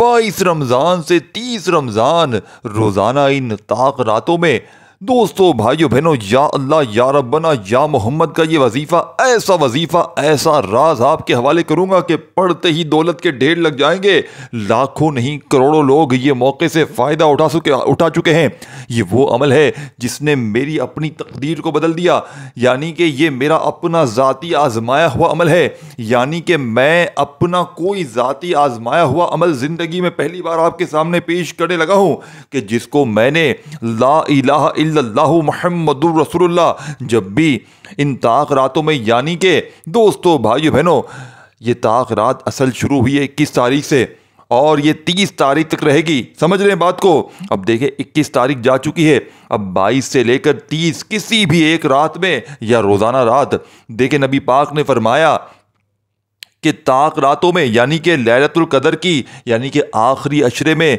22 रमज़ान से 30 रमज़ान रोज़ाना इन ताक रातों में दोस्तों भाइयों बहनों या अल्लाह या रब्बना या मोहम्मद का ये वजीफ़ा ऐसा राज आपके हवाले करूँगा कि पढ़ते ही दौलत के ढेर लग जाएंगे। लाखों नहीं करोड़ों लोग ये मौके से फ़ायदा उठा चुके हैं। ये वो अमल है जिसने मेरी अपनी तकदीर को बदल दिया, यानी कि ये मेरा अपना ज़ाती आजमाया हुआ अमल है, यानी कि मैं अपना कोई ज़ाती आजमाया हुआ अमल ज़िंदगी में पहली बार आपके सामने पेश करने लगा हूँ कि जिसको मैंने ला इलाहा इल्लल्लाहु मुहम्मदुर रसूलुल्लाह जब भी इन ताक रातों में, यानी कि दोस्तों भाइयों बहनों ये ताक रात असल शुरू हुई है 21 तारीख से और ये 30 तारीख तक रहेगी। समझ रहे हैं बात को। अब देखें 21 तारीख जा चुकी है, अब 22 से लेकर 30 किसी भी एक रात में या रोज़ाना रात, देखें नबी पाक ने फरमाया कि ताक रातों में यानी कि लैलतुल कदर की, यानी कि आखिरी अशरे में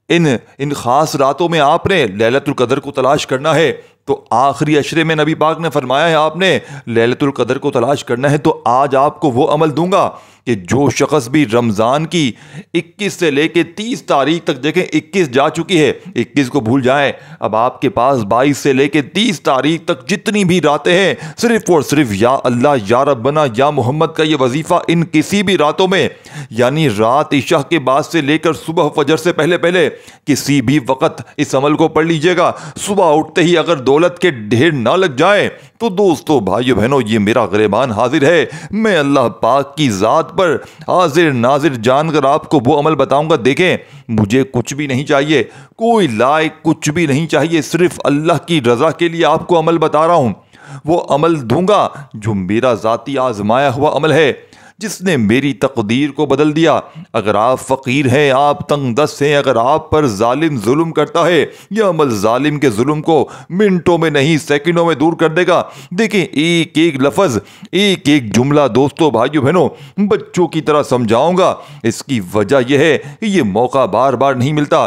इन खास रातों में आपने लैलतुल कदर को तलाश करना है। तो आखिरी अशरे में नबी पाक ने फरमाया है आपने लैलतुल कदर को तलाश करना है। तो आज आपको वो अमल दूंगा कि जो शख्स भी रमज़ान की 21 से लेके 30 तारीख तक, देखें 21 जा चुकी है, 21 को भूल जाएं, अब आपके पास 22 से लेके 30 तारीख तक जितनी भी रातें हैं, सिर्फ और सिर्फ या अल्लाह या रब्बना या मोहम्मद का ये वजीफ़ा इन किसी भी रातों में, यानी रात इशा के बाद से लेकर सुबह फजर से पहले पहले किसी भी वक्त इस अमल को पढ़ लीजिएगा। सुबह उठते ही अगर दौलत के ढेर ना लग जाए तो दोस्तों भाइयों बहनों ये मेरा ग़ुरबान हाजिर है, मैं अल्लाह पाक की ज़ात पर हाजिर नाजिर जानकर आपको वो अमल बताऊंगा। देखें मुझे कुछ भी नहीं चाहिए, कोई लायक कुछ भी नहीं चाहिए, सिर्फ अल्लाह की रज़ा के लिए आपको अमल बता रहा हूं। वो अमल दूंगा जो मेरा ज़ाती आजमाया हुआ अमल है, जिसने मेरी तकदीर को बदल दिया। अगर आप फ़कीर हैं, आप तंगदस्त हैं, अगर आप पर जालिम जुल्म करता है, यह अमल जालिम के जुल्म को मिनटों में नहीं सेकंडों में दूर कर देगा। देखें एक एक लफ्ज़, एक एक जुमला दोस्तों भाइयों बहनों बच्चों की तरह समझाऊंगा। इसकी वजह यह है कि ये मौका बार बार नहीं मिलता।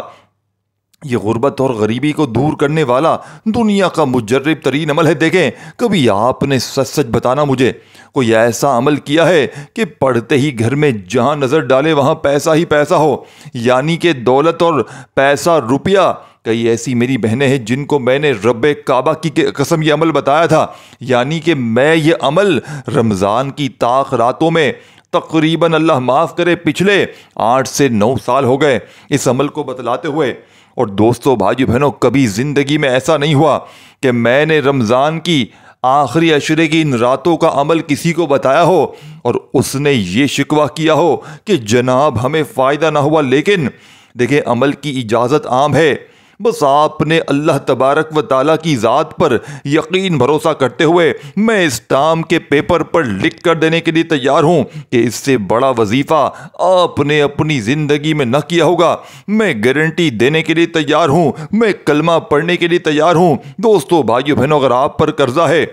ये गुर्बत और गरीबी को दूर करने वाला दुनिया का मुजर्रिब तरीन अमल है। देखें कभी आपने सच सच बताना मुझे कोई ऐसा अमल किया है कि पढ़ते ही घर में जहां नज़र डाले वहां पैसा ही पैसा हो, यानी कि दौलत और पैसा रुपया। कई ऐसी मेरी बहनें हैं जिनको मैंने रब्बे काबा की कसम ये अमल बताया था, यानी कि मैं ये अमल रमज़ान की ताक रातों में तकरीबन अल्लाह माफ़ करे पिछले 8 से 9 साल हो गए इस अमल को बतलाते हुए। और दोस्तों भाइयों बहनों कभी ज़िंदगी में ऐसा नहीं हुआ कि मैंने रमज़ान की आखिरी अशरे की इन रातों का अमल किसी को बताया हो और उसने ये शिकवा किया हो कि जनाब हमें फ़ायदा ना हुआ। लेकिन देखिए अमल की इजाज़त आम है, बस आपने अल्लाह तबारक व ताला की ज़ात पर यकीन भरोसा करते हुए मैं इस टाम के पेपर पर लिख कर देने के लिए तैयार हूँ कि इससे बड़ा वजीफ़ा आपने अपनी ज़िंदगी में न किया होगा। मैं गारंटी देने के लिए तैयार हूँ, मैं कलमा पढ़ने के लिए तैयार हूँ। दोस्तों भाइयों बहनों अगर आप पर कर्जा है,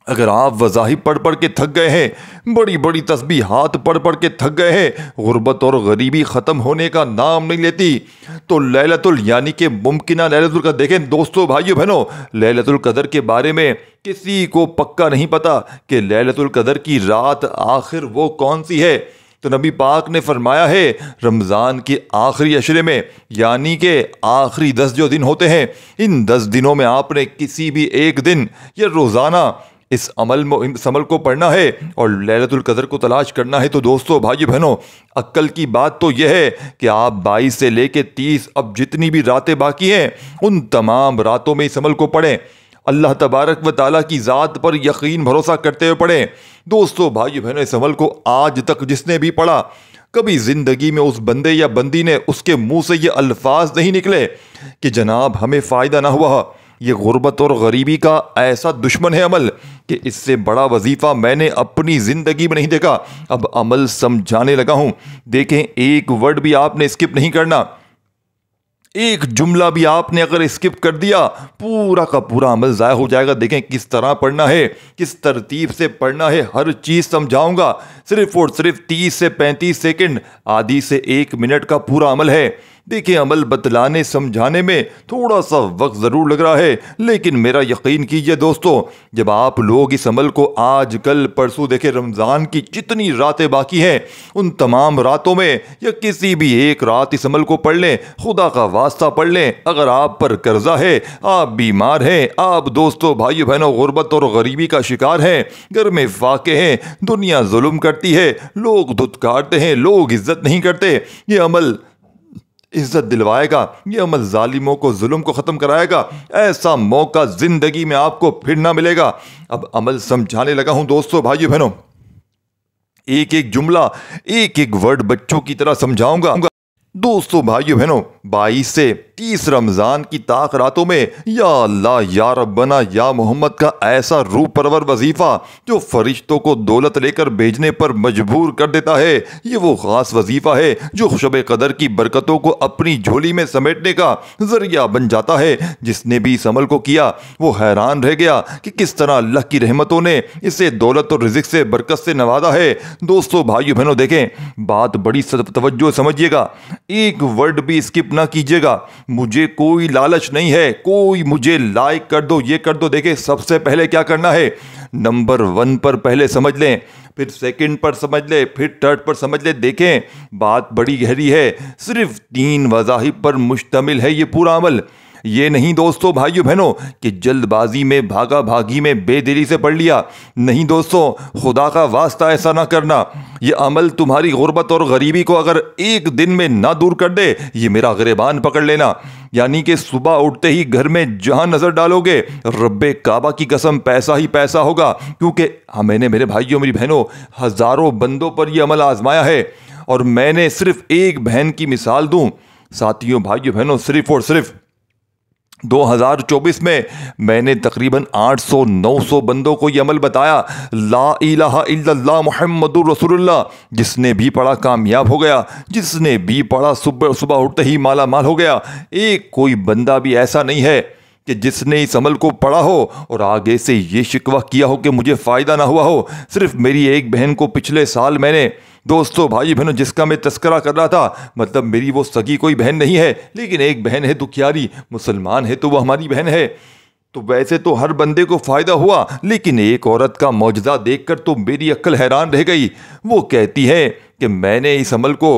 अगर आप वज़ाहिब पढ़ पढ़ के थक गए हैं, बड़ी बड़ी तस्बीहात पढ़ पढ़ के थक गए हैं, गुर्बत और गरीबी ख़त्म होने का नाम नहीं लेती, तो लैलतुल यानी कि मुमकिना लैलतुल कदर, देखें दोस्तों भाइयों बहनों लैलतुल कदर के बारे में किसी को पक्का नहीं पता कि लैलतुल कदर की रात आखिर वो कौन सी है। तो नबी पाक ने फरमाया है रमज़ान के आखिरी अशरे में, यानी कि आखिरी 10 जो दिन होते हैं, इन 10 दिनों में आपने किसी भी एक दिन या रोज़ाना इस अमल को पढ़ना है और लैलतुल कदर को तलाश करना है। तो दोस्तों भाइयों बहनों अक्ल की बात तो यह है कि आप 22 से लेके 30 अब जितनी भी रातें बाकी हैं उन तमाम रातों में इस अमल को पढ़ें, अल्लाह तबारक व ताला की ज़ात पर यकीन भरोसा करते हुए पढ़ें। दोस्तों भाइयों बहनों इस अमल को आज तक जिसने भी पढ़ा, कभी ज़िंदगी में उस बंदे या बंदी ने उसके मुंह से ये अल्फाज नहीं निकले कि जनाब हमें फ़ायदा ना हुआ। ये गुर्बत और गरीबी का ऐसा दुश्मन है अमल कि इससे बड़ा वजीफ़ा मैंने अपनी ज़िंदगी में नहीं देखा। अब अमल समझाने लगा हूँ। देखें एक वर्ड भी आपने स्किप नहीं करना, एक जुमला भी आपने अगर स्किप कर दिया पूरा का पूरा अमल ज़ाया हो जाएगा। देखें किस तरह पढ़ना है, किस तरतीब से पढ़ना है, हर चीज़ समझाऊंगा। सिर्फ और सिर्फ 30 से 35 सेकंड, आधी से 1 मिनट का पूरा अमल है। देखिए, अमल बतलाने समझाने में थोड़ा सा वक्त ज़रूर लग रहा है, लेकिन मेरा यकीन कीजिए दोस्तों, जब आप लोग इस अमल को आज कल परसों देखें, रमज़ान की जितनी रातें बाकी हैं उन तमाम रातों में या किसी भी एक रात इस अमल को पढ़ लें, खुदा का वास्ता पढ़ लें। अगर आप पर कर्जा है, आप बीमार हैं, आप दोस्तों भाइयों बहनों गुर्बत और गरीबी का शिकार हैं, घर में फाके हैं, दुनिया जुल्म करती है, लोग धुतकारते हैं, लोग इज्जत नहीं करते, ये अमल इज्जत दिलवाएगा, ये अमल जालिमों को जुल्म को ख़त्म कराएगा। ऐसा मौका ज़िंदगी में आपको फिर ना मिलेगा। अब अमल समझाने लगा हूं दोस्तों भाइयों बहनों, एक एक जुमला, एक एक वर्ड बच्चों की तरह समझाऊंगा। दोस्तों भाइयों बहनों, 22 से 30 रमज़ान की ताक रातों में या अल्लाह या रब्बना या मोहम्मद का ऐसा रूह परवर वजीफ़ा जो फरिश्तों को दौलत लेकर भेजने पर मजबूर कर देता है, ये वो ख़ास वजीफ़ा है जो शब कदर की बरकतों को अपनी झोली में समेटने का ज़रिया बन जाता है। जिसने भी इस अमल को किया वो हैरान रह गया कि किस तरह अल्लाह की रहमतों ने इसे दौलत और रिज़्क़ से बरकत से नवाजा है। दोस्तों भाइयों बहनों, देखें, बात बड़ी तवज्जो समझिएगा, एक वर्ड भी स्किप ना कीजिएगा। मुझे कोई लालच नहीं है, कोई मुझे लाइक कर दो, ये कर दो। देखिए, सबसे पहले क्या करना है, नंबर 1 पर पहले समझ लें, फिर सेकंड पर समझ ले, फिर थर्ड पर समझ ले। देखें, बात बड़ी गहरी है, सिर्फ 3 वज़ाहिब पर मुश्तमिल है ये पूरा अमल। ये नहीं दोस्तों भाइयों बहनों कि जल्दबाजी में, भागा भागी में, बेदिली से पढ़ लिया। नहीं दोस्तों, खुदा का वास्ता ऐसा ना करना। ये अमल तुम्हारी गुर्बत और गरीबी को अगर एक दिन में ना दूर कर दे, ये मेरा गिरबान पकड़ लेना। यानी कि सुबह उठते ही घर में जहां नजर डालोगे, रब्बे काबा की कसम पैसा ही पैसा होगा। क्योंकि मैंने, मेरे भाइयों मेरी बहनों, हजारों बंदों पर यह अमल आजमाया है। और मैंने सिर्फ एक बहन की मिसाल दूं साथियों भाइयों बहनों, सिर्फ और सिर्फ 2024 में मैंने तकरीबन 800-900 बंदों को यह अमल बताया, ला इलाहा इल्लल्लाह मुहम्मदुर रसूलुल्लाह। जिसने भी पढ़ा कामयाब हो गया, जिसने भी पढ़ा सुबह सुबह उठते ही माला माल हो गया। एक कोई बंदा भी ऐसा नहीं है कि जिसने इस अमल को पढ़ा हो और आगे से ये शिकवा किया हो कि मुझे फ़ायदा ना हुआ हो। सिर्फ मेरी एक बहन को पिछले साल मैंने, दोस्तों भाई बहनों, जिसका मैं तस्करा कर रहा था, मतलब मेरी वो सगी कोई बहन नहीं है, लेकिन एक बहन है दुखियारी, मुसलमान है तो वो हमारी बहन है। तो वैसे तो हर बंदे को फ़ायदा हुआ, लेकिन एक औरत का मौजज़ा देखकर तो मेरी अक्ल हैरान रह गई। वो कहती है कि मैंने इस अमल को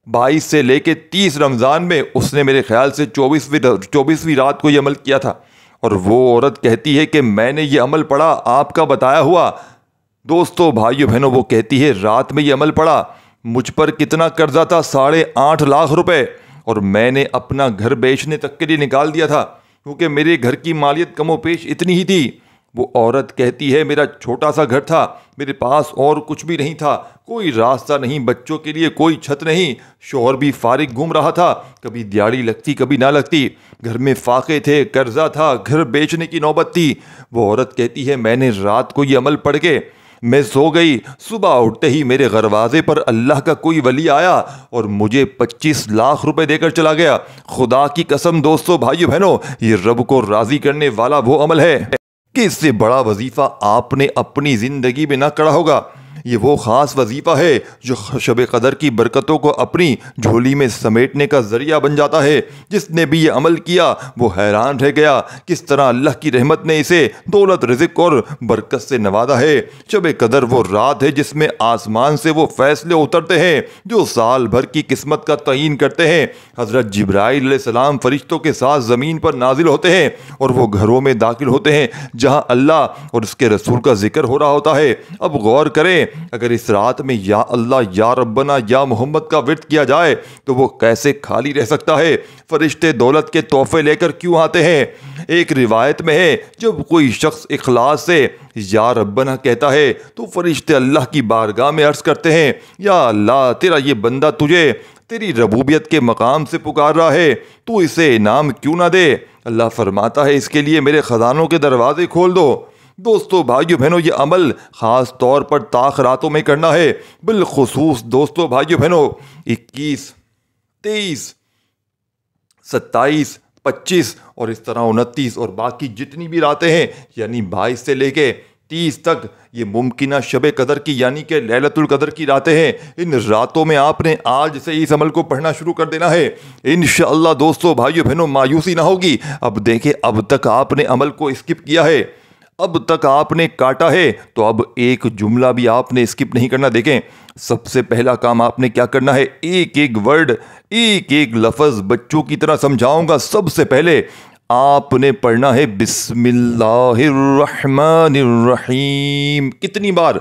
22 से लेके 30 रमज़ान में, उसने मेरे ख्याल से 24वीं रात को ये अमल किया था। और वो औरत कहती है कि मैंने ये अमल पढ़ा आपका बताया हुआ। दोस्तों भाइयों बहनों, वो कहती है रात में ये अमल पढ़ा, मुझ पर कितना कर्जा था, 8.5 लाख रुपए, और मैंने अपना घर बेचने तक के लिए निकाल दिया था क्योंकि मेरे घर की मालियत कमोपेश इतनी ही थी। वो औरत कहती है मेरा छोटा सा घर था, मेरे पास और कुछ भी नहीं था, कोई रास्ता नहीं, बच्चों के लिए कोई छत नहीं, शौहर भी फारिग घूम रहा था, कभी दिहाड़ी लगती कभी ना लगती, घर में फाके थे, कर्जा था, घर बेचने की नौबत थी। वो औरत कहती है मैंने रात को ये अमल पढ़ के मैं सो गई, सुबह उठते ही मेरे दरवाजे पर अल्लाह का कोई वली आया और मुझे 25 लाख रुपए देकर चला गया। खुदा की कसम दोस्तों भाइयों बहनों, ये रब को राजी करने वाला वो अमल है कि इससे बड़ा वजीफा आपने अपनी जिंदगी में ना करा होगा। ये वो ख़ास वजीफ़ा है जो शब कदर की बरकतों को अपनी झोली में समेटने का ज़रिया बन जाता है। जिसने भी ये अमल किया वो हैरान रह गया किस तरह अल्लाह की रहमत ने इसे दौलत, रिज़्क़ और बरकत से नवाजा है। शब कदर वो रात है जिसमें आसमान से वो फ़ैसले उतरते हैं जो साल भर की किस्मत का तयीन करते हैं। हज़रत जिब्राइल अलैहिस्सलाम फ़रिश्तों के साथ ज़मीन पर नाजिल होते हैं और वो घरों में दाखिल होते हैं जहाँ अल्लाह और उसके रसूल का जिक्र हो रहा होता है। अब गौर करें, अगर इस रात में या अल्लाह या रब्बना या मोहम्मद का विर्द किया जाए तो वो कैसे खाली रह सकता है। फरिश्ते दौलत के तोहफे लेकर क्यों आते हैं। एक रिवायत में है जब कोई शख्स इखलास से या रब्बना कहता है तो फरिश्ते अल्लाह की बारगाह में अर्ज करते हैं या अल्लाह, तेरा ये बंदा तुझे तेरी रबूबियत के मकाम से पुकार रहा है, तू इसे इनाम क्यों ना दे। अल्लाह फरमाता है इसके लिए मेरे ख़जानों के दरवाजे खोल दो। दोस्तों भाइयों बहनों, ये अमल ख़ास तौर पर ताख रातों में करना है। बिलखुसूस दोस्तों भाइयों बहनों 21, 23, 27, 25 और इस तरह 29 और बाकी जितनी भी रातें हैं यानी 22 से लेके 30 तक ये मुमकिना शब कदर की यानी कि लैलतुल कदर की रातें हैं। इन रातों में आपने आज से इस अमल को पढ़ना शुरू कर देना है। इंशाअल्लाह दोस्तों भाइयों बहनों मायूसी ना होगी। अब देखें, अब तक आपने अमल को स्किप किया है, अब तक आपने काटा है, तो अब एक जुमला भी आपने स्किप नहीं करना। देखें, सबसे पहला काम आपने क्या करना है, एक एक वर्ड, एक एक लफ्ज बच्चों की तरह समझाऊंगा। सबसे पहले आपने पढ़ना है बिस्मिल्लाहिर्रहमानिर्रहीम। कितनी बार?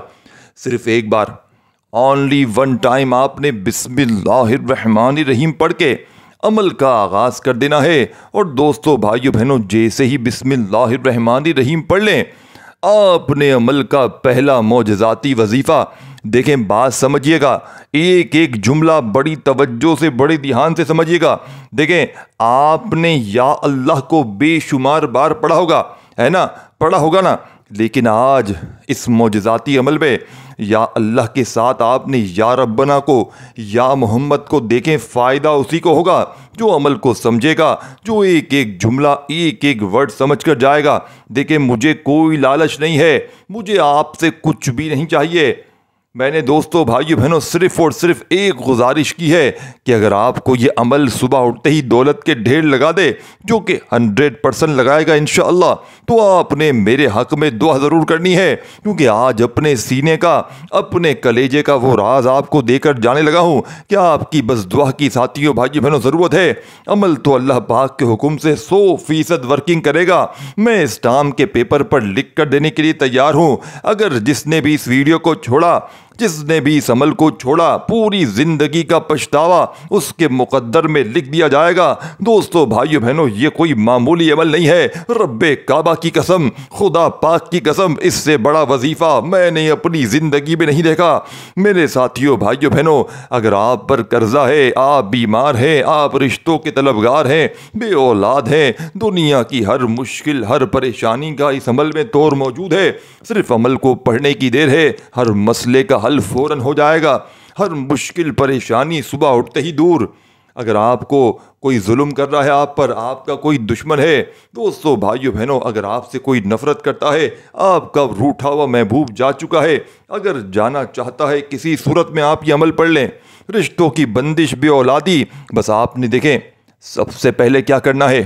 सिर्फ एक बार, ओनली वन टाइम आपने बिस्मिल्लाहिर्रहमानिर्रहीम पढ़ के अमल का आगाज कर देना है। और दोस्तों भाइयों बहनों, जैसे ही बिस्मिल्लाहिर्रहमानिर्रहीम पढ़ लें, आपने अमल का पहला मोजज़ाती वजीफा, देखें बात समझिएगा, एक एक जुमला बड़ी तवज्जो से बड़े ध्यान से समझिएगा। देखें, आपने या अल्लाह को बेशुमार बार पढ़ा होगा, है ना, पढ़ा होगा ना, लेकिन आज इस मोजज़ाती अमल में या अल्लाह के साथ आपने या रब्बना को, या मोहम्मद को, देखें फ़ायदा उसी को होगा जो अमल को समझेगा, जो एक एक जुमला, एक एक वर्ड समझ कर जाएगा। देखें, मुझे कोई लालच नहीं है, मुझे आपसे कुछ भी नहीं चाहिए। मैंने दोस्तों भाइयों बहनों सिर्फ और सिर्फ एक गुजारिश की है कि अगर आपको ये अमल सुबह उठते ही दौलत के ढेर लगा दे, जो कि 100% लगाएगा इंशाअल्लाह, तो आपने मेरे हक में दुआ ज़रूर करनी है, क्योंकि आज अपने सीने का, अपने कलेजे का वो राज आपको देकर जाने लगा हूँ कि आपकी बस दुआ की साथियों भाइयों बहनों ज़रूरत है। अमल तो अल्लाह पाक के हुक्म से 100% वर्किंग करेगा। मैं इस टाम के पेपर पर लिख कर देने के लिए तैयार हूँ। अगर जिसने भी इस वीडियो को छोड़ा, जिसने भी इस अमल को छोड़ा, पूरी जिंदगी का पछतावा उसके मुकद्दर में लिख दिया जाएगा। दोस्तों भाइयों बहनों, ये कोई मामूली अमल नहीं है। रब्बे काबा की कसम, खुदा पाक की कसम, इससे बड़ा वजीफा मैंने अपनी जिंदगी में नहीं देखा। मेरे साथियों भाइयों बहनों, अगर आप पर कर्जा है, आप बीमार हैं, आप रिश्तों के तलबगार हैं, बे औलाद हैं, दुनिया की हर मुश्किल, हर परेशानी का इस अमल में तौर मौजूद है। सिर्फ अमल को पढ़ने की देर है, हर मसले का हल फौरन हो जाएगा, हर मुश्किल परेशानी सुबह उठते ही दूर। अगर आपको कोई जुल्म कर रहा है, आप पर आपका कोई दुश्मन है, दोस्तों भाइयों बहनों, अगर आपसे कोई नफरत करता है, आपका रूठा हुआ महबूब जा चुका है, अगर जाना चाहता है, किसी सूरत में आप ये अमल पढ़ लें। रिश्तों की बंदिश, बे औलादी, बस आपने देखें सबसे पहले क्या करना है,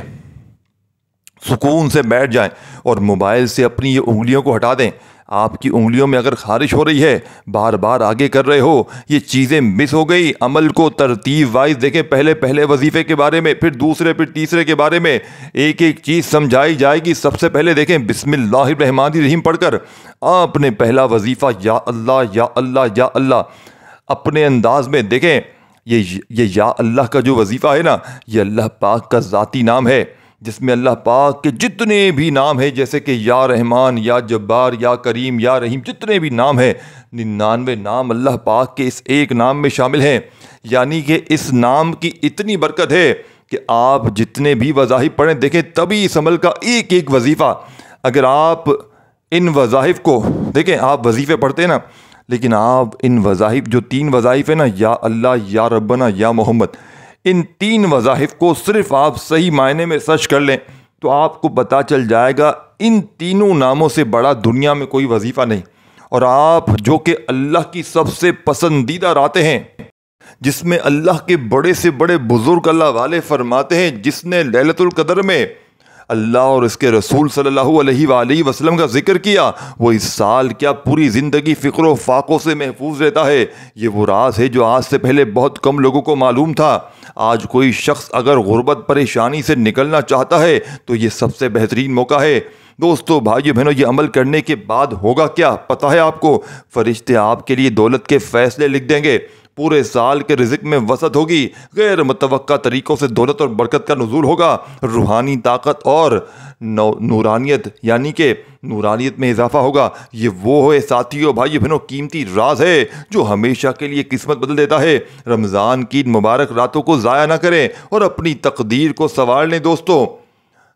सुकून से बैठ जाएं और मोबाइल से अपनी ये उंगलियों को हटा दें। आपकी उंगलियों में अगर खारिश हो रही है, बार बार आगे कर रहे हो, ये चीज़ें मिस हो गई, अमल को तरतीब वाइज देखें। पहले पहले वजीफे के बारे में, फिर दूसरे, फिर तीसरे के बारे में एक एक चीज़ समझाई जाएगी। सबसे पहले देखें बिस्मिल्लाहिर्रहमानिर्रहीम पढ़कर आपने पहला वजीफ़ा या अल्लाह या अल्लाह या अल्लाह अपने अंदाज में देखें। ये या अल्लाह का जो वजीफ़ा है ना, ये अल्लाह पाक का ज़ाती नाम है, जिसमें अल्लाह पाक के जितने भी नाम हैं, जैसे कि या रहमान, या जब्बार, या करीम, या रहीम, जितने भी नाम हैं, 99 नाम अल्लाह पाक के इस एक नाम में शामिल हैं। यानी कि इस नाम की इतनी बरकत है कि आप जितने भी वज़ाइफ पढ़ें, देखें तभी इस अमल का एक एक वजीफ़ा, अगर आप इन वज़ाइफ को देखें, आप वजीफ़े पढ़ते हैं ना, लेकिन आप इन वज़ाइफ, जो 3 वज़ाइफ है ना, या अल्लाह, या रब्बना, या मोहम्मद, इन 3 वज़ाइफ को सिर्फ आप सही मायने में सर्च कर लें तो आपको पता चल जाएगा इन तीनों नामों से बड़ा दुनिया में कोई वजीफ़ा नहीं। और आप जो कि अल्लाह की सबसे पसंदीदा रातें हैं, जिसमें अल्लाह के बड़े से बड़े बुजुर्ग अल्लाह वाले फरमाते हैं, जिसने लैलतुल कदर में अल्लाह और इसके रसूल सल्लल्लाहु अलैहि वसल्लम का जिक्र किया, वो इस साल क्या पूरी ज़िंदगी फ़िक्र व फाकों से महफूज रहता है। ये वो राज है जो आज से पहले बहुत कम लोगों को मालूम था। आज कोई शख्स अगर गुर्बत परेशानी से निकलना चाहता है तो ये सबसे बेहतरीन मौका है। दोस्तों भाइयों बहनों, ये अमल करने के बाद होगा क्या पता है आपको? फरिश्ते आपके लिए दौलत के फैसले लिख देंगे, पूरे साल के रिज़्क में वसत होगी, गैर मुतवक्का तरीक़ों से दौलत और बरकत का नुज़ूल होगा, रूहानी ताकत और नूरानियत यानी कि नूरानियत में इजाफा होगा। ये वो है साथियों भाइयों बहनों कीमती राज है जो हमेशा के लिए किस्मत बदल देता है। रमज़ान की मुबारक रातों को ज़ाया ना करें और अपनी तकदीर को संवार लें।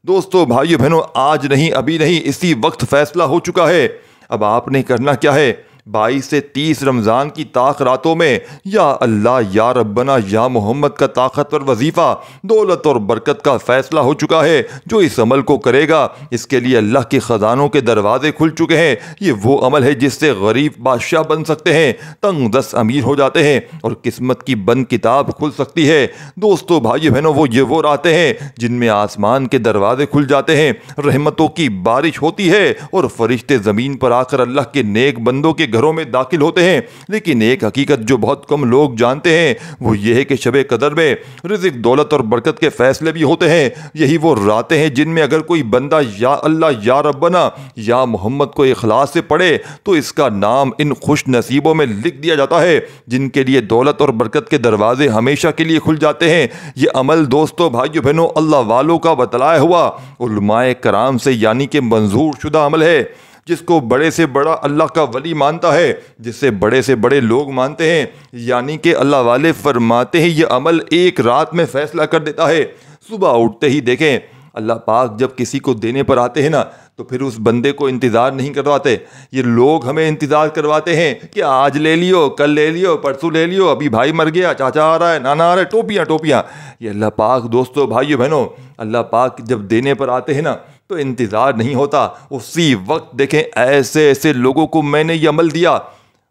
दोस्तों भाइयों बहनों, आज नहीं, अभी नहीं, इसी वक्त फ़ैसला हो चुका है। अब आपने करना क्या है? 22 से 30 रमज़ान की ताक रातों में या अल्लाह या रब्बना या मोहम्मद का ताकतवर वजीफ़ा दौलत और बरकत का फ़ैसला हो चुका है। जो इस अमल को करेगा इसके लिए अल्लाह के ख़जानों के दरवाजे खुल चुके हैं। ये वो अमल है जिससे गरीब बादशाह बन सकते हैं, तंग दस्त अमीर हो जाते हैं और किस्मत की बंद किताब खुल सकती है। दोस्तों भाइयों बहनों, वो रातें हैं जिनमें आसमान के दरवाजे खुल जाते हैं, रहमतों की बारिश होती है और फरिश्ते ज़मीन पर आकर अल्लाह के नेक बंदों के घरों में दाखिल होते हैं। लेकिन एक हकीकत जो बहुत कम लोग जानते हैं वो ये है कि शब कदर में रिज़्क़, दौलत और बरकत के फैसले भी होते हैं। यही वो रातें हैं जिनमें अगर कोई बंदा या अल्लाह या रब्बना या मोहम्मद को इखलास से पढ़े तो इसका नाम इन खुश नसीबों में लिख दिया जाता है जिनके लिए दौलत और बरकत के दरवाजे हमेशा के लिए खुल जाते हैं। ये अमल दोस्तों भाइयों बहनों अल्लाह वालों का बतलाया हुआ उलमाए कराम से यानी कि मंजूर शुदा अमल है, जिसको बड़े से बड़ा अल्लाह का वली मानता है, जिसे बड़े से बड़े लोग मानते हैं। यानी कि अल्लाह वाले फरमाते हैं ये अमल एक रात में फैसला कर देता है। सुबह उठते ही देखें अल्लाह पाक जब किसी को देने पर आते हैं ना तो फिर उस बंदे को इंतज़ार नहीं करवाते। ये लोग हमें इंतज़ार करवाते हैं कि आज ले लियो, कल ले लियो, परसों ले लियो, अभी भाई मर गया, चाचा आ रहा है, नाना आ रहा है, टोपियाँ टोपियाँ। ये अल्लाह पाक दोस्तों भाइयों बहनों अल्लाह पाक जब देने पर आते हैं ना तो इंतज़ार नहीं होता, उसी वक्त देखें ऐसे ऐसे लोगों को मैंने ये अमल दिया।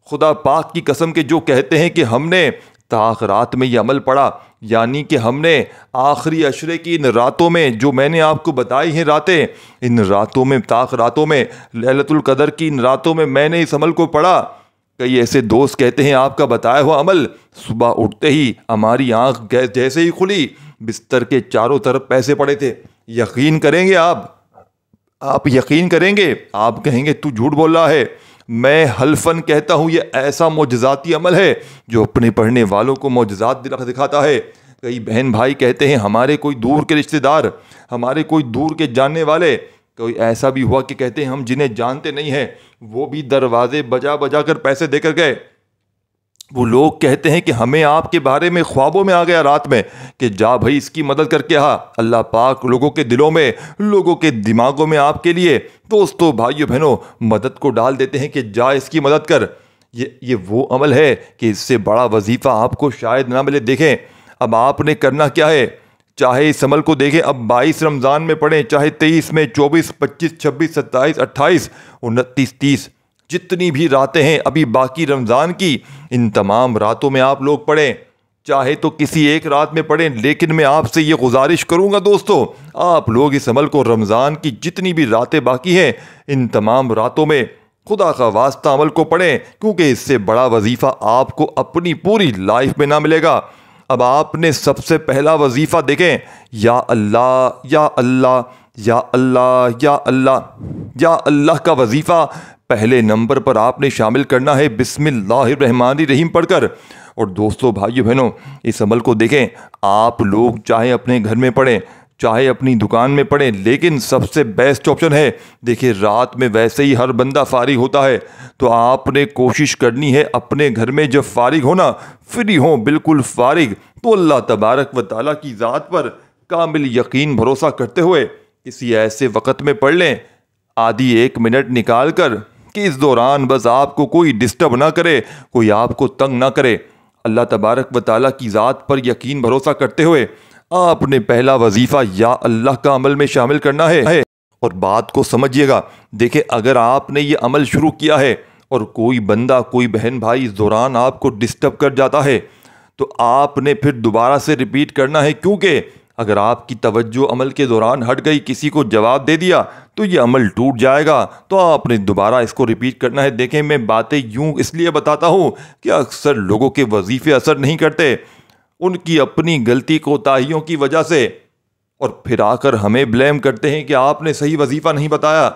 खुदा पाक की कसम के जो कहते हैं कि हमने ताक रात में ये अमल पढ़ा, यानी कि हमने आखिरी अशरे की इन रातों में जो मैंने आपको बताई हैं रातें, इन रातों में ताक रातों में लैलतुल कदर की इन रातों में मैंने इस अमल को पढ़ा। कई ऐसे दोस्त कहते हैं आपका बताया हुआ अमल सुबह उठते ही हमारी आंख जैसे ही खुली बिस्तर के चारों तरफ पैसे पड़े थे। यकीन करेंगे आप यकीन करेंगे, आप कहेंगे तू झूठ बोल रहा है। मैं हल्फन कहता हूँ ये ऐसा मोजज़ाती अमल है जो अपने पढ़ने वालों को मोजज़ात दिखाता है। कई बहन भाई कहते हैं हमारे कोई दूर के रिश्तेदार, हमारे कोई दूर के जानने वाले, कोई ऐसा भी हुआ कि कहते हैं हम जिन्हें जानते नहीं हैं वो भी दरवाजे बजा बजा कर पैसे देकर गए। वो लोग कहते हैं कि हमें आपके बारे में ख्वाबों में आ गया रात में कि जा भाई इसकी मदद करके आ। अल्लाह पाक लोगों के दिलों में, लोगों के दिमागों में आपके लिए दोस्तों भाइयों बहनों मदद को डाल देते हैं कि जा इसकी मदद कर। ये वो अमल है कि इससे बड़ा वजीफ़ा आपको शायद ना मिले। देखें अब आपने करना क्या है, चाहे इस अमल को देखें अब 22 रमज़ान में पढ़ें, चाहे 23 में, 24, 25, 26, 27, 28, 29, 30 जितनी भी रातें हैं अभी बाकी रमज़ान की, इन तमाम रातों में आप लोग पढ़ें। चाहे तो किसी एक रात में पढ़ें, लेकिन मैं आपसे ये गुजारिश करूंगा दोस्तों आप लोग इस अमल को रमज़ान की जितनी भी रातें बाकी हैं इन तमाम रातों में खुदा का वास्ता अमल को पढ़ें, क्योंकि इससे बड़ा वजीफ़ा आपको अपनी पूरी लाइफ में ना मिलेगा। अब आपने सबसे पहला वजीफ़ा देखें, या अल्लाह या अल्लाह या अल्लाह या अल्लाह या अल्लाह का वजीफ़ा पहले नंबर पर आपने शामिल करना है बिस्मिल्लाहिर्रहमानिर्रहीम पढ़कर। और दोस्तों भाइयों बहनों इस अमल को देखें, आप लोग चाहे अपने घर में पढ़ें चाहे अपनी दुकान में पढ़ें, लेकिन सबसे बेस्ट ऑप्शन है देखिए रात में वैसे ही हर बंदा फारिग होता है, तो आपने कोशिश करनी है अपने घर में जब फारिग हो ना, फ्री हो बिल्कुल फारिग, तो अल्लाह तबारक व ताला की ज़ात पर कामिल यकीन भरोसा करते हुए किसी ऐसे वक़्त में पढ़ लें आधी 1 मिनट निकाल कर कि इस दौरान बस आपको कोई डिस्टर्ब ना करे, कोई आपको तंग ना करे। अल्लाह तबारक व ताला की ज़ात पर यकीन भरोसा करते हुए आपने पहला वजीफ़ा या अल्लाह का अमल में शामिल करना है। और बात को समझिएगा, देखिए अगर आपने ये अमल शुरू किया है और कोई बंदा कोई बहन भाई इस दौरान आपको डिस्टर्ब कर जाता है तो आपने फिर दोबारा से रिपीट करना है, क्योंकि अगर आपकी तवज्जो अमल के दौरान हट गई, किसी को जवाब दे दिया तो ये अमल टूट जाएगा, तो आपने दोबारा इसको रिपीट करना है। देखें मैं बातें यूं इसलिए बताता हूँ कि अक्सर लोगों के वजीफ़े असर नहीं करते, उनकी अपनी गलती कोताहियों की वजह से, और फिर आकर हमें ब्लेम करते हैं कि आपने सही वजीफ़ा नहीं बताया।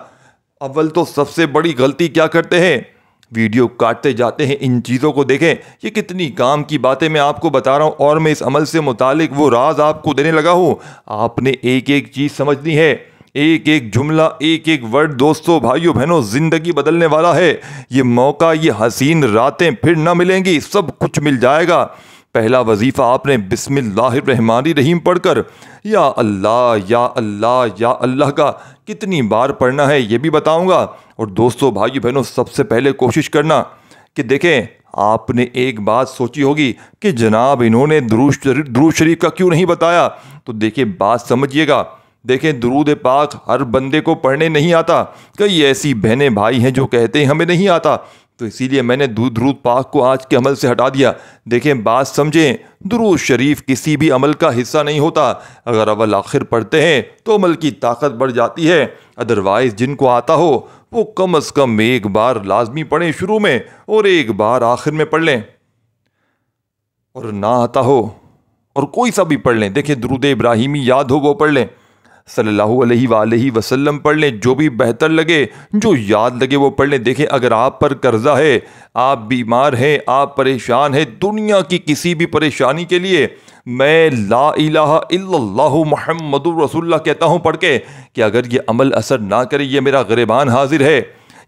अव्वल तो सबसे बड़ी गलती क्या करते हैं, वीडियो काटते जाते हैं। इन चीज़ों को देखें, ये कितनी काम की बातें मैं आपको बता रहा हूँ और मैं इस अमल से मुतालिक वो राज आपको देने लगा हूँ। आपने एक एक चीज़ समझनी है, एक एक जुमला, एक एक वर्ड दोस्तों भाइयों बहनों ज़िंदगी बदलने वाला है। ये मौका, ये हसीन रातें फिर ना मिलेंगी, सब कुछ मिल जाएगा। पहला वजीफ़ा आपने बिस्मिल्लाहिर्रहमानिर्रहीम पढ़कर या अल्लाह का कितनी बार पढ़ना है ये भी बताऊंगा। और दोस्तों भाइयों बहनों सबसे पहले कोशिश करना कि देखें, आपने एक बात सोची होगी कि जनाब इन्होंने दुरूद शरीफ का क्यों नहीं बताया। तो देखिए बात समझिएगा। देखें, दुरूद पाक हर बंदे को पढ़ने नहीं आता। कई ऐसी बहनें भाई हैं जो कहते हैं हमें नहीं आता, तो इसीलिए मैंने दुरूद पाक को आज के अमल से हटा दिया। देखें, बात समझें, दुरूद शरीफ किसी भी अमल का हिस्सा नहीं होता। अगर अव्वल आखिर पढ़ते हैं तो अमल की ताकत बढ़ जाती है। अदरवाइज जिनको आता हो वो कम से कम एक बार लाजमी पढ़ें शुरू में और एक बार आखिर में पढ़ लें, और ना आता हो और कोई सा भी पढ़ लें। देखिए, दुरूद इब्राहिमी याद हो वो पढ़ लें, सल्लल्लाहु अलैहि वसल्लम पढ़ लें, जो भी बेहतर लगे, जो याद लगे वो पढ़ लें। देखें, अगर आप पर कर्जा है, आप बीमार हैं, आप परेशान हैं, दुनिया की किसी भी परेशानी के लिए मैं ला इलाहा इल्लल्लाहु मुहम्मदुर रसूलुल्लाह कहता हूँ पढ़ के कि अगर ये अमल असर ना करे, ये मेरा गिरबान हाजिर है,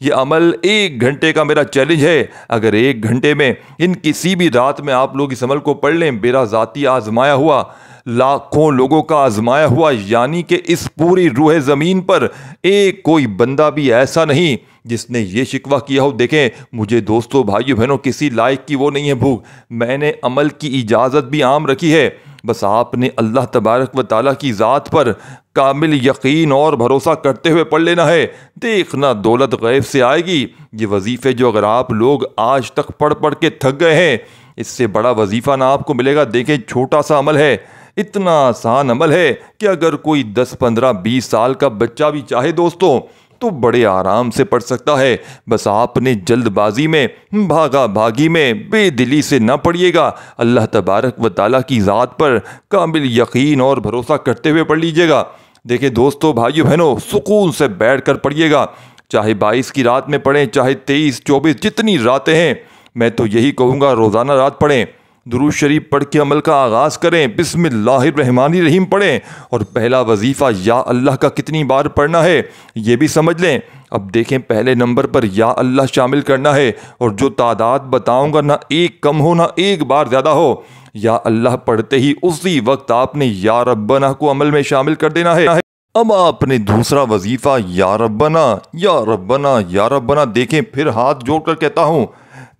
ये अमल 1 घंटे का मेरा चैलेंज है। अगर 1 घंटे में इन किसी भी रात में आप लोग इस अमल को पढ़ लें, मेरा ज़ाती आजमाया हुआ, लाखों लोगों का आजमाया हुआ, यानी कि इस पूरी रूह ज़मीन पर एक कोई बंदा भी ऐसा नहीं जिसने ये शिकवा किया हो। देखें, मुझे दोस्तों भाइयों बहनों किसी लायक की वो नहीं है भूख, मैंने अमल की इजाज़त भी आम रखी है। बस आपने अल्लाह तबारक व ताला की ज़ात पर कामिल यकीन और भरोसा करते हुए पढ़ लेना है। देखना दौलत गैब से आएगी। ये वजीफ़े जो अगर आप लोग आज तक पढ़ पढ़ के थक गए हैं, इससे बड़ा वजीफ़ा ना आपको मिलेगा। देखें, छोटा सा अमल है, इतना आसान अमल है कि अगर कोई 10, 15, 20 साल का बच्चा भी चाहे दोस्तों तो बड़े आराम से पढ़ सकता है। बस आपने जल्दबाजी में, भागा भागी में, बेदिली से ना पढ़िएगा। अल्लाह तबारक व ताला की ज़ात पर कामिल यकीन और भरोसा करते हुए पढ़ लीजिएगा। देखिए दोस्तों भाइयों बहनों, सुकून से बैठ कर पढ़िएगा, चाहे 22 की रात में पढ़ें, चाहे 23, 24, जितनी रातें हैं। मैं तो यही कहूँगा रोज़ाना रात पढ़ें, दुरूद शरीफ पढ़ के अमल का आगाज़ करें, बिस्मिल्लाहिर्रहमानिर्रहीम पढ़ें, और पहला वजीफ़ा या अल्लाह का कितनी बार पढ़ना है ये भी समझ लें। अब देखें, पहले नंबर पर या अल्लाह शामिल करना है, और जो तादाद बताऊंगा ना एक कम हो ना एक बार ज़्यादा हो। या अल्लाह पढ़ते ही उसी वक्त आपने या रब्बना को अमल में शामिल कर देना है। अब आपने दूसरा वजीफ़ा या रब्बना, या रब्बना, या रब्बना। देखें, फिर हाथ जोड़कर कहता हूँ,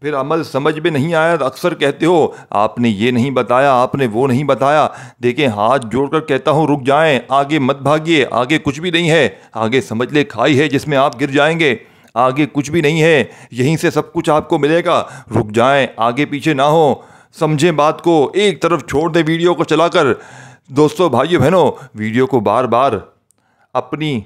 फिर अमल समझ में नहीं आया, अक्सर कहते हो आपने ये नहीं बताया, आपने वो नहीं बताया। देखें, हाथ जोड़कर कहता हूँ, रुक जाएं, आगे मत भागिए, आगे कुछ भी नहीं है। आगे समझ ले खाई है जिसमें आप गिर जाएंगे, आगे कुछ भी नहीं है, यहीं से सब कुछ आपको मिलेगा। रुक जाएं, आगे पीछे ना हो, समझें बात को, एक तरफ छोड़ दे वीडियो को चलाकर। दोस्तों भाइयों बहनों, वीडियो को बार बार अपनी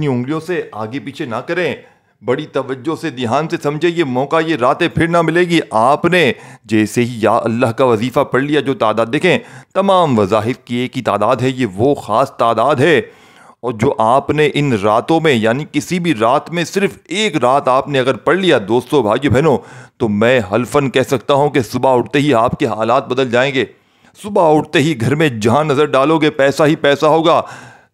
उंगलियों से आगे पीछे ना करें, बड़ी तवज्जो से ध्यान से समझे। ये मौका, ये रातें फिर ना मिलेगी। आपने जैसे ही या अल्लाह का वजीफ़ा पढ़ लिया, जो तादाद देखें तमाम वज़ाहिफ की एक ही तादाद है, ये वो ख़ास तादाद है। और जो आपने इन रातों में, यानी किसी भी रात में सिर्फ एक रात आपने अगर पढ़ लिया दोस्तों भाइयों बहनों, तो मैं हल्फन कह सकता हूँ कि सुबह उठते ही आपके हालात बदल जाएंगे। सुबह उठते ही घर में जहाँ नज़र डालोगे पैसा ही पैसा होगा।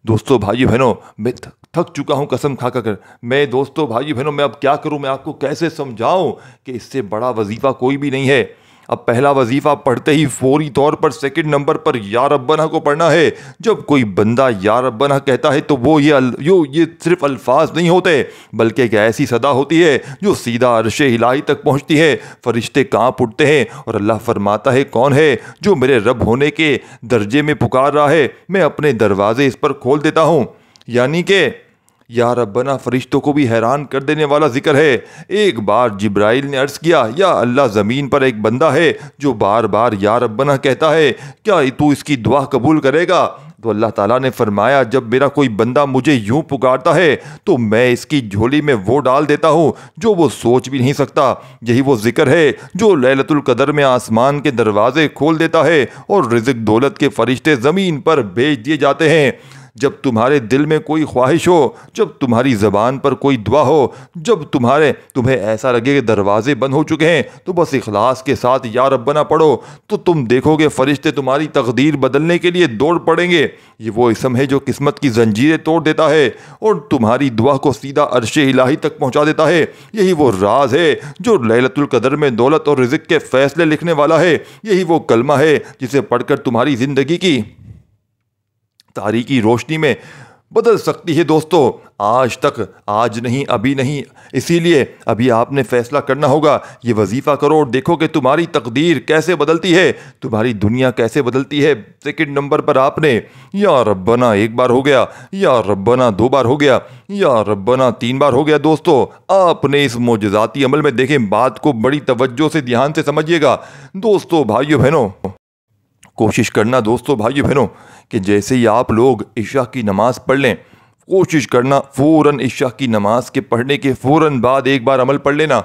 दोस्तों भाइयों बहनों, मैं थक चुका हूँ कसम खा कर। मैं दोस्तों भाइयों बहनों, मैं अब क्या करूँ, मैं आपको कैसे समझाऊँ कि इससे बड़ा वजीफ़ा कोई भी नहीं है। अब पहला वजीफ़ा पढ़ते ही फौरी तौर पर सेकंड नंबर पर या रब्बना को पढ़ना है। जब कोई बंदा या रब्बना कहता है तो वो ये सिर्फ अल्फाज नहीं होते, बल्कि एक ऐसी सदा होती है जो सीधा अर्शे इलाही तक पहुंचती है। फरिश्ते कांप उठते हैं और अल्लाह फरमाता है, कौन है जो मेरे रब होने के दर्जे में पुकार रहा है, मैं अपने दरवाजे इस पर खोल देता हूँ। यानी कि या रब्बना फरिश्तों को भी हैरान कर देने वाला जिक्र है। एक बार जिब्राइल ने अर्ज़ किया, या अल्लाह, ज़मीन पर एक बंदा है जो बार बार या रब्बना कहता है, क्या तू इसकी दुआ कबूल करेगा? तो अल्लाह ताला ने फरमाया, जब मेरा कोई बंदा मुझे यूं पुकारता है तो मैं इसकी झोली में वो डाल देता हूँ जो वो सोच भी नहीं सकता। यही वो जिक्र है जो लैलतुल कदर में आसमान के दरवाजे खोल देता है और रिज़्क़ दौलत के फरिश्ते ज़मीन पर भेज दिए जाते हैं। जब तुम्हारे दिल में कोई ख्वाहिश हो, जब तुम्हारी ज़बान पर कोई दुआ हो, जब तुम्हें ऐसा लगे कि दरवाजे बंद हो चुके हैं, तो बस इखलास के साथ या रब्बना पढ़ो, तो तुम देखोगे फरिश्ते तुम्हारी तकदीर बदलने के लिए दौड़ पड़ेंगे। ये वो इसम है जो किस्मत की जंजीरें तोड़ देता है और तुम्हारी दुआ को सीधा अर्शे इलाही तक पहुँचा देता है। यही वो राज है जो लैलतुल कदर में दौलत और रिज़्क़ के फ़ैसले लिखने वाला है। यही वो कलमा है जिसे पढ़कर तुम्हारी ज़िंदगी की तारीकी रोशनी में बदल सकती है दोस्तों। आज तक, आज नहीं, अभी नहीं, इसीलिए अभी आपने फैसला करना होगा। ये वजीफ़ा करो और देखो कि तुम्हारी तकदीर कैसे बदलती है, तुम्हारी दुनिया कैसे बदलती है। सेकंड नंबर पर आपने या रब्बना 1 बार हो गया, या रब्बना 2 बार हो गया, या रब्बना 3 बार हो गया। दोस्तों आपने इस मोजज़ाती अमल में, देखें बात को बड़ी तवज्जो से ध्यान से समझिएगा दोस्तों भाइयों बहनों, कोशिश करना दोस्तों भाइयों बहनों कि जैसे ही आप लोग इशा की नमाज़ पढ़ लें, कोशिश करना फ़ौरन इशा की नमाज के पढ़ने के फ़ौरन बाद 1 बार अमल पढ़ लेना।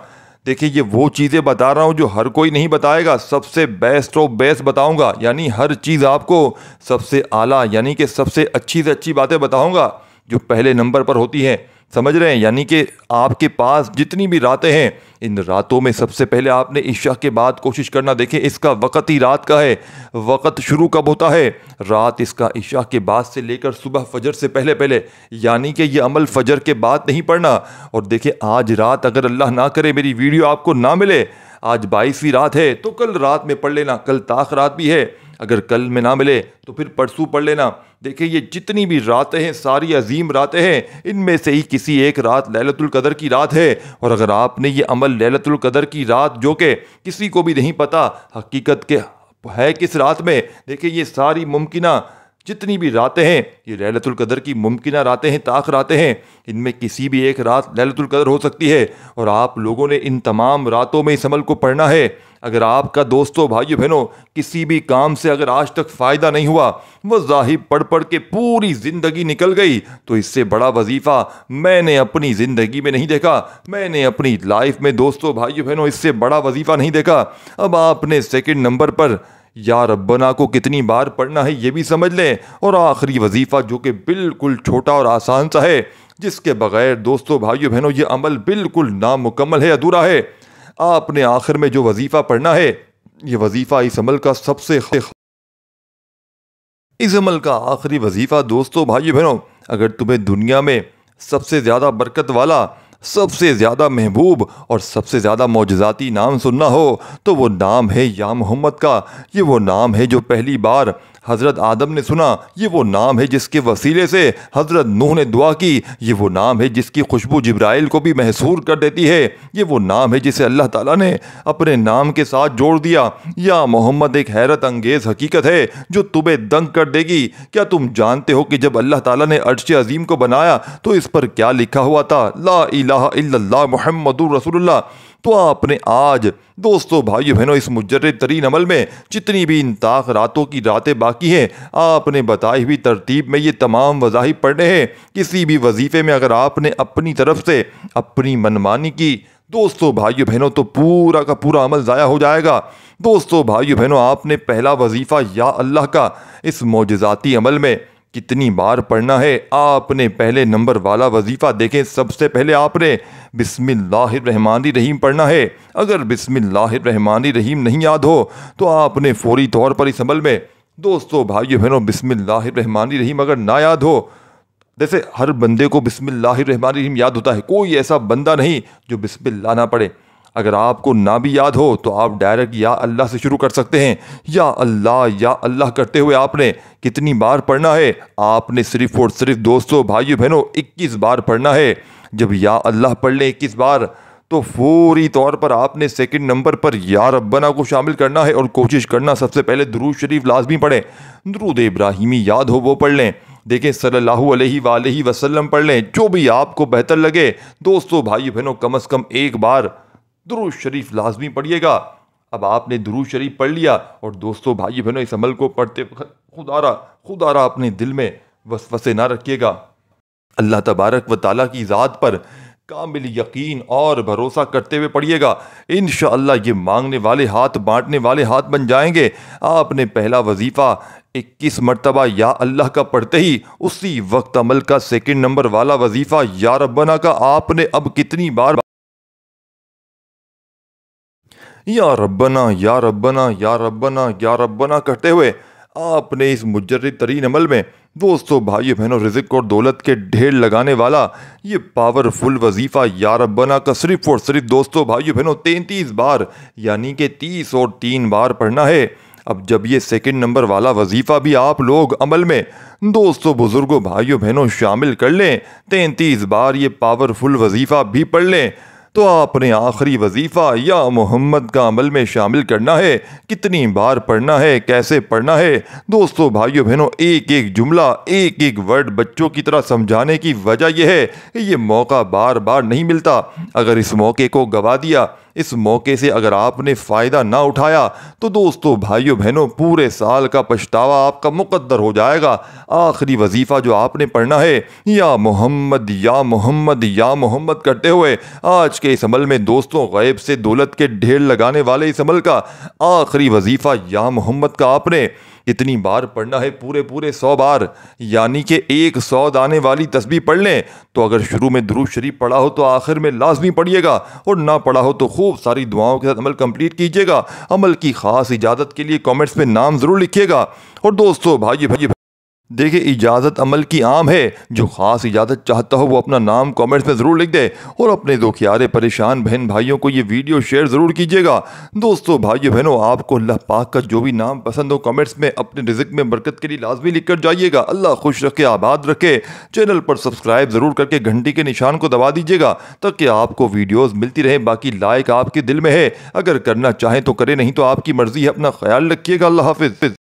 देखिए ये वो चीज़ें बता रहा हूँ जो हर कोई नहीं बताएगा, सबसे बेस्ट ऑफ बेस्ट बताऊँगा, यानी हर चीज़ आपको सबसे आला, यानी कि सबसे अच्छी से अच्छी बातें बताऊँगा जो पहले नंबर पर होती हैं। समझ रहे हैं? यानी कि आपके पास जितनी भी रातें हैं, इन रातों में सबसे पहले आपने इशा के बाद कोशिश करना। देखें इसका वक़्त ही रात का है, वक़्त शुरू कब होता है? रात इसका इशा के बाद से लेकर सुबह फजर से पहले पहले, यानी कि ये अमल फजर के बाद नहीं पढ़ना। और देखिए आज रात अगर अल्लाह ना करे मेरी वीडियो आपको ना मिले, आज 22वीं रात है तो कल रात में पढ़ लेना, कल ताख रात भी है, अगर कल में ना मिले तो फिर परसों पढ़ लेना। देखिए ये जितनी भी रातें हैं सारी अजीम रातें हैं, इनमें से ही किसी एक रात लैलतुल कदर की रात है। और अगर आपने ये अमल लैलतुल कदर की रात, जो कि किसी को भी नहीं पता हकीकत के है किस रात में, देखिए ये सारी मुमकिना जितनी भी रातें हैं ये लैलतुल कदर की मुमकिना रातें हैं, ताख रातें हैं, इनमें किसी भी एक रात लैलतुल कदर हो सकती है। और आप लोगों ने इन तमाम रातों में इस अमल को पढ़ना है। अगर आपका दोस्तों भाइयों बहनों किसी भी काम से अगर आज तक फ़ायदा नहीं हुआ, वह ज़ाहिब पढ़ पढ़ के पूरी ज़िंदगी निकल गई, तो इससे बड़ा वजीफ़ा मैंने अपनी ज़िंदगी में नहीं देखा, मैंने अपनी लाइफ में दोस्तों भाइयों बहनों इससे बड़ा वजीफ़ा नहीं देखा। अब आपने सेकंड नंबर पर या रब्बना को कितनी बार पढ़ना है ये भी समझ लें। और आखिरी वजीफ़ा जो कि बिल्कुल छोटा और आसान सा है, जिसके बगैर दोस्तों भाइयों बहनों ये अमल बिल्कुल नामुकम्मल है, अधूरा है। आपने आखिर में जो वजीफ़ा पढ़ना है, ये वजीफ़ा इस अमल का इस अमल का आखिरी वजीफ़ा दोस्तों भाइयों बहनों, अगर तुम्हें दुनिया में सबसे ज़्यादा बरकत वाला, सबसे ज़्यादा महबूब और सबसे ज़्यादा मौजज़ाती नाम सुनना हो तो वो नाम है या मोहम्मद का। ये वो नाम है जो पहली बार हज़रत आदम ने सुना, ये वो नाम है जिसके वसीले से हज़रत नूह ने दुआ की, ये वो नाम है जिसकी खुशबू जिब्राइल को भी महसूर कर देती है, ये वो नाम है जिसे अल्लाह ताला ने अपने नाम के साथ जोड़ दिया। या मोहम्मद एक हैरत अंगेज़ हकीकत है जो तुम्हें दंग कर देगी। क्या तुम जानते हो कि जब अल्लाह ताला ने अर्श अज़ीम को बनाया तो इस पर क्या लिखा हुआ था? ला इलाहा इल्लल्लाह मुहम्मदुर रसूलुल्लाह। तो आपने आज दोस्तों भाइयों बहनों इस मुजर्रद तरीन अमल में जितनी भी इन ताख रातों की रातें बाकी हैं, आपने बताई हुई तरतीब में ये तमाम वज़ाहिब पढ़ने हैं। किसी भी वजीफ़े में अगर आपने अपनी तरफ से अपनी मनमानी की दोस्तों भाइयों बहनों तो पूरा का पूरा अमल ज़ाया हो जाएगा। दोस्तों भाइयों बहनों आपने पहला वजीफ़ा या अल्लाह का इस मोजज़ाती अमल में कितनी बार पढ़ना है? आपने पहले नंबर वाला वजीफ़ा देखें, सबसे पहले आपने बिस्मिल्लाहिर्रहमानिर्रहीम पढ़ना है। अगर बिस्मिल्लाहिर्रहमानिर्रहीम नहीं याद हो तो आपने फौरी तौर पर इस अमल में दोस्तों भाइयों बहनों बिस्मिल्लाहिर्रहमानिर्रहीम अगर ना याद हो, जैसे हर बंदे को बिस्मिल्लाहिर्रहमानिर्रहीम याद होता है, कोई ऐसा बंदा नहीं जो बिस्मिल्लाह ना पढ़े। अगर आपको ना भी याद हो तो आप डायरेक्ट या अल्लाह से शुरू कर सकते हैं। या अल्लाह करते हुए आपने कितनी बार पढ़ना है? आपने सिर्फ और सिर्फ दोस्तों भाइयों बहनों 21 बार पढ़ना है। जब या अल्लाह पढ़ लें 21 बार तो फौरी तौर पर आपने सेकंड नंबर पर या रब्बना को शामिल करना है और कोशिश करना सबसे पहले दुरूद शरीफ लाजमी पढ़ें। दुरूद इब्राहिमी याद हो वो पढ़ लें। देखें सल्लल्लाहु अलैहि वसल्लम पढ़ लें, जो भी आपको बेहतर लगे। दोस्तों भाई बहनों कम से कम एक बार दुरूद शरीफ लाजमी पढ़िएगा। अब आपने दुरूद शरीफ पढ़ लिया और दोस्तों भाई बहनों इस अमल को पढ़ते वक्त खुदारा अपने दिल में वसवसे ना रखिएगा। अल्लाह तबारक व ताला की ज़ात पर कामिल यकीन और भरोसा करते हुए पढ़िएगा। इंशाअल्लाह ये मांगने वाले हाथ बांटने वाले हाथ बन जाएंगे। आपने पहला वजीफ़ा 21 मरतबा या अल्लाह का पढ़ते ही उसी वक्त अमल का सेकंड नंबर वाला वजीफ़ा या रब्बना का आपने अब कितनी बार या रब्बना या रब्बना या रब्बना या रब्बना करते हुए आपने इस मुजर्रद तरीन अमल में दोस्तों भाइयों बहनों रिज़्क़ और दौलत के ढेर लगाने वाला ये पावरफुल वजीफ़ा या रब्बना का सिर्फ और सिर्फ दोस्तों भाइयों बहनों 33 बार यानी कि 30 और 3 बार पढ़ना है। अब जब ये सेकंड नंबर वाला वजीफ़ा भी आप लोग अमल में दोस्तों, बुजुर्गों, भाइयों, बहनों शामिल कर लें, 33 बार ये पावरफुल वजीफ़ा भी पढ़ लें, तो आपने आखिरी वजीफ़ा या मोहम्मद का अमल में शामिल करना है। कितनी बार पढ़ना है, कैसे पढ़ना है, दोस्तों, भाइयों, बहनों, एक एक जुमला, एक एक वर्ड बच्चों की तरह समझाने की वजह यह है कि ये मौका बार बार नहीं मिलता। अगर इस मौके को गवा दिया, इस मौके से अगर आपने फ़ायदा ना उठाया, तो दोस्तों, भाइयों, बहनों, पूरे साल का पछतावा आपका मुकद्दर हो जाएगा। आखिरी वजीफ़ा जो आपने पढ़ना है, या मोहम्मद या मोहम्मद या मोहम्मद करते हुए आज के इस अमल में दोस्तों, गैब से दौलत के ढेर लगाने वाले इस अमल का आखिरी वजीफ़ा या मोहम्मद का आपने कितनी बार पढ़ना है? पूरे पूरे 100 बार, यानी कि 100 दाने वाली तस्बीह पढ़ लें। तो अगर शुरू में दुरूद शरीफ पढ़ा हो तो आखिर में लाजमी पढ़िएगा, और ना पढ़ा हो तो खूब सारी दुआओं के साथ अमल कंप्लीट कीजिएगा। अमल की खास इजाज़त के लिए कमेंट्स में नाम ज़रूर लिखिएगा। और दोस्तों, भाई देखिए, इजाज़त अमल की आम है। जो ख़ास इजाज़त चाहता हो वो अपना नाम कमेंट्स में ज़रूर लिख दे, और अपने दो क्यारे परेशान बहन भाइयों को ये वीडियो शेयर ज़रूर कीजिएगा। दोस्तों, भाइयों, बहनों, आपको अल्लाह पाक का जो भी नाम पसंद हो कमेंट्स में अपने रिज़्क़ में बरकत के लिए लाजमी लिख कर जाइएगा। अल्लाह खुश रखे, आबाद रखे। चैनल पर सब्सक्राइब ज़रूर करके घंटी के निशान को दबा दीजिएगा ताकि आपको वीडियोज़ मिलती रहे। बाकी लाइक आपके दिल में है, अगर करना चाहें तो करें, नहीं तो आपकी मर्ज़ी है। अपना ख्याल रखिएगा। अल्लाह हाफ़िज़।